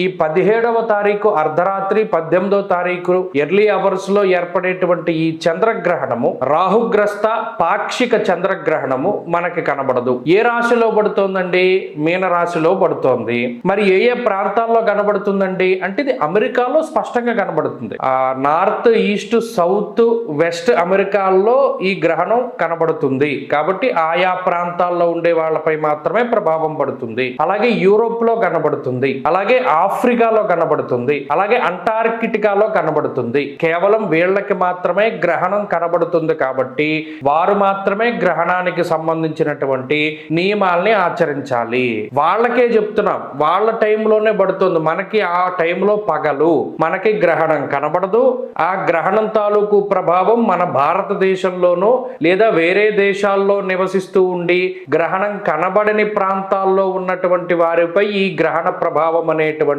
ఈ 17వ తారీఖు అర్ధరాత్రి 18వ తారీఖు ఎర్లీ అవర్స్ లో ఏర్పడేటువంటి ఈ చంద్రగ్రహణము రాహుగ్రస్త పాక్షిక చంద్రగ్రహణము మనకి కనబడదు. ఏ రాశిలో పడుతోందండి? మీన రాశిలో పడుతోంది. మరి ఏ ఏ ప్రాంతాల్లో కనబడుతుందండి అంటే ఇది అమెరికాలో స్పష్టంగా కనబడుతుంది. నార్త్, ఈస్ట్, సౌత్, వెస్ట్ అమెరికాల్లో ఈ గ్రహణం కనబడుతుంది. కాబట్టి ఆయా ప్రాంతాల్లో ఉండే వాళ్ళపై మాత్రమే ప్రభావం పడుతుంది. అలాగే యూరోప్ లో కనబడుతుంది, అలాగే ఆఫ్రికాలో కనబడుతుంది, అలాగే అంటార్కిటికాలో కనబడుతుంది. కేవలం వీళ్ళకి మాత్రమే గ్రహణం కనబడుతుంది కాబట్టి వారు మాత్రమే గ్రహణానికి సంబంధించినటువంటి నియమాల్ని ఆచరించాలి. వాళ్ళకే చెప్తున్నాం, వాళ్ళ టైంలోనే పడుతుంది. మనకి ఆ టైంలో పగలు, మనకి గ్రహణం కనబడదు. ఆ గ్రహణం తాలూకు ప్రభావం మన భారతదేశంలోనూ లేదా వేరే దేశాల్లో నివసిస్తూ ఉండి గ్రహణం కనబడని ప్రాంతాల్లో ఉన్నటువంటి వారిపై ఈ గ్రహణ ప్రభావం అనేటువంటిది